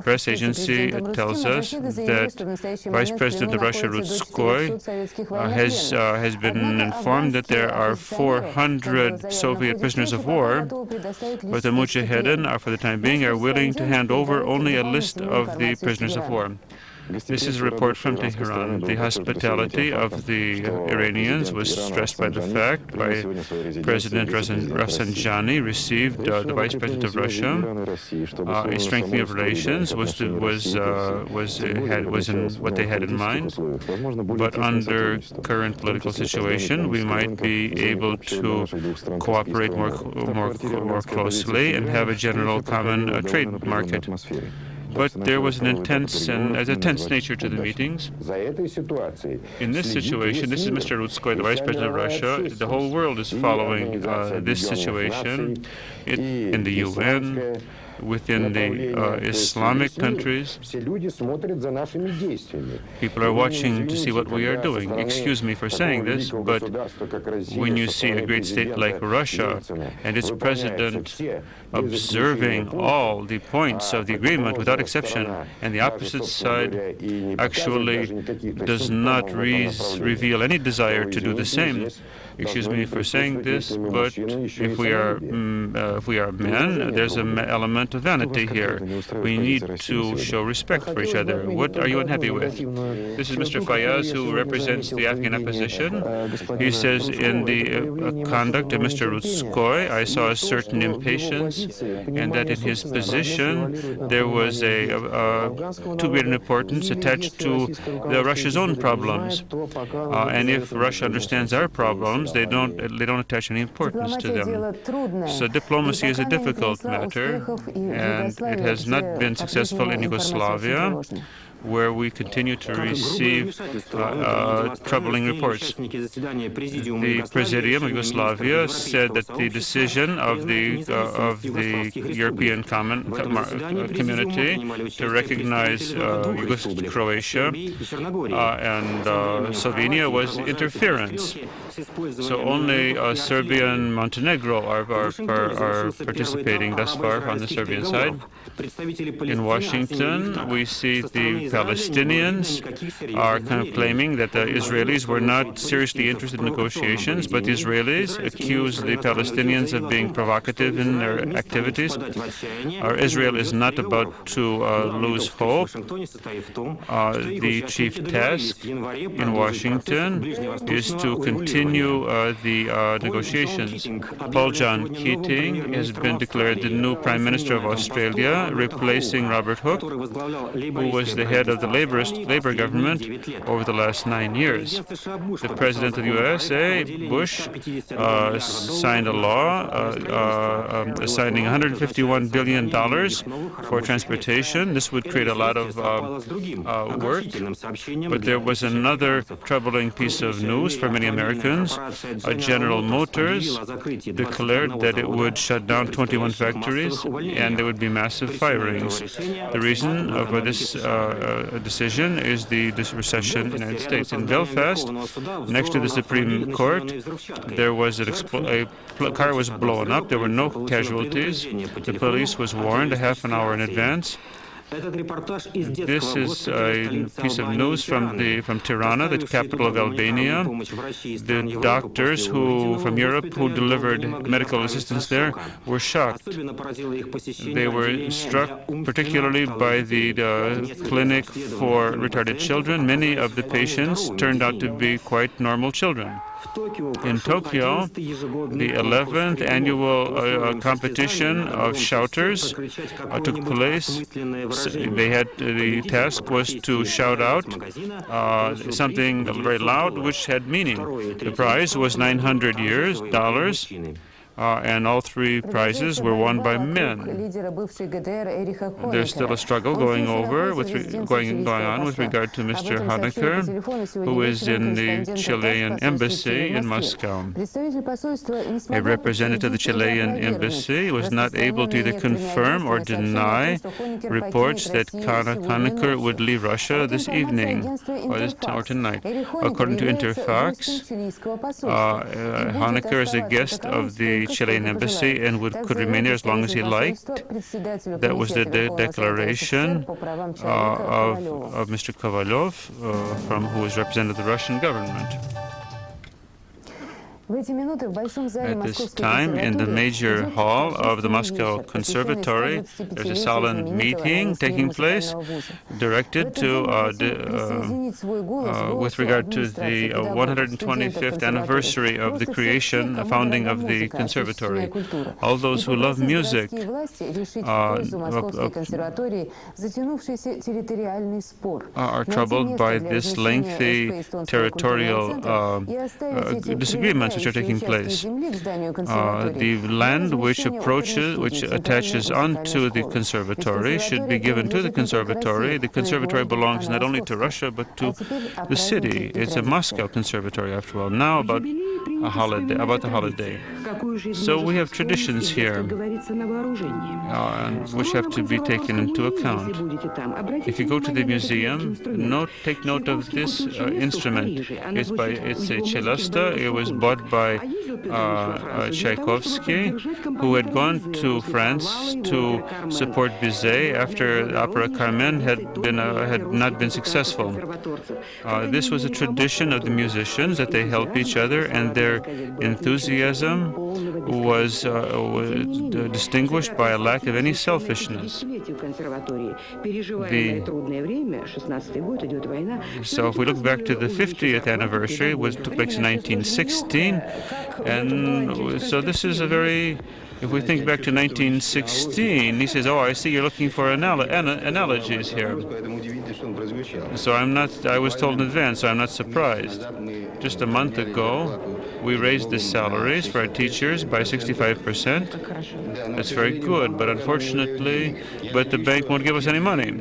press agency tells us that Vice President of Russia Rudskoy has been informed that there are 400 Soviet prisoners of war, but the Mujahedin are, for the time being, are willing to hand over only a list of the prisoners of war. This is a report from Tehran. The hospitality of the Iranians was stressed by the fact by President Rafsanjani received the Vice President of Russia. A strengthening of relations was in what they had in mind. But under current political situation, we might be able to cooperate more closely and have a general common trade market. But there was a tense nature to the meetings. In this situation, this is Mr. Rudskoy, the Vice President of Russia. The whole world is following this situation in the UN, within the Islamic countries. People are watching to see what we are doing. Excuse me for saying this, but when you see a great state like Russia and its president observing all the points of the agreement without exception, and the opposite side actually does not reveal any desire to do the same. Excuse me for saying this, but if we are men, there's an element of vanity here. We need to show respect for each other. What are you unhappy with? This is Mr. Fayaz, who represents the Afghan opposition. He says, in the conduct of Mr. Rudskoy, I saw a certain impatience, and that in his position there was too great an importance attached to Russia's own problems. And if Russia understands our problems, they don't attach any importance to them. So diplomacy is a difficult matter, and it has not been successful in Yugoslavia, where we continue to receive troubling reports. The Presidium of Yugoslavia said that the decision of the European community to recognize Croatia and Slovenia was interference. So only Serbia and Montenegro are participating thus far on the Serbian side. In Washington, we see the Palestinians are kind of claiming that the Israelis were not seriously interested in negotiations, but the Israelis accuse the Palestinians of being provocative in their activities. Israel is not about to lose hope. The chief task in Washington is to continue the negotiations. Paul John Keating has been declared the new Prime Minister of Australia, replacing Robert Hooke, who was the head of the Labour government over the last 9 years. The President of the USA, Bush, signed a law assigning $151 billion for transportation. This would create a lot of work. But there was another troubling piece of news for many Americans. General Motors declared that it would shut down 21 factories and there would be massive firings. The reason for this decision is the recession in the United States. In Belfast, next to the Supreme Court, there was a car was blown up. There were no casualties. The police was warned a half an hour in advance. This is a piece of news from Tirana, the capital of Albania. The doctors from Europe who delivered medical assistance there were shocked. They were struck particularly by the clinic for retarded children. Many of the patients turned out to be quite normal children. In Tokyo, the 11th annual competition of shouters took place. The task was to shout out something very loud, which had meaning. The prize was $900, and all three prizes were won by men. There's still a struggle going on with regard to Mr. Honecker, who is in the Chilean embassy in Moscow. A representative of the Chilean embassy was not able to either confirm or deny reports that Honecker would leave Russia this evening or tonight. According to Interfax, Honecker is a guest of the the Chilean embassy and could remain there as long as he liked. That was the declaration of Mr. Kovalyov, who was representing the Russian government. At this time, in the major hall of the Moscow Conservatory, there's a solemn meeting taking place directed to, with regard to the 125th anniversary of the creation, founding of the conservatory. All those who love music are troubled by this lengthy territorial disagreements which are taking place. The land which attaches onto the conservatory should be given to the conservatory. The conservatory belongs not only to Russia but to the city. It's a Moscow conservatory, after all. Now about the holiday. So we have traditions here which have to be taken into account. If you go to the museum, take note of this instrument. It's a celesta. It was bought by Tchaikovsky, who had gone to France to support Bizet after the opera Carmen had not been successful. This was a tradition of the musicians that they help each other, and their enthusiasm was distinguished by a lack of any selfishness. So if we look back to the 50th anniversary, which took place in 1916, and so this is a very, if we think back to 1916, he says, "Oh, I see you're looking for analogies here." So I was told in advance, so I'm not surprised. Just a month ago, we raised the salaries for our teachers by 65%. That's very good, but unfortunately, the bank won't give us any money.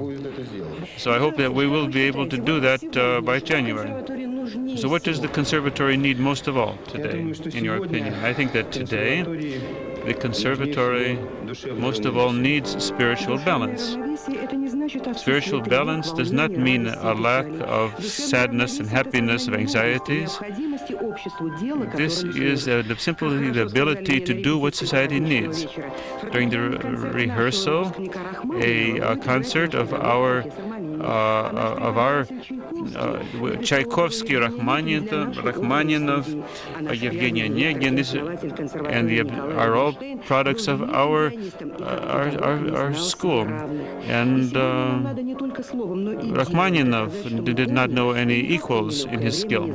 So I hope that we will be able to do that by January. So what does the conservatory need most of all today, in your opinion? I think that today, the conservatory most of all needs spiritual balance. Spiritual balance does not mean a lack of sadness and happiness, of anxieties. This is simply the ability to do what society needs. During the rehearsal, a concert of our Tchaikovsky, Rachmaninoff, Yevgeny Onegin, and are all products of our school. And Rachmaninoff did not know any equals in his skill.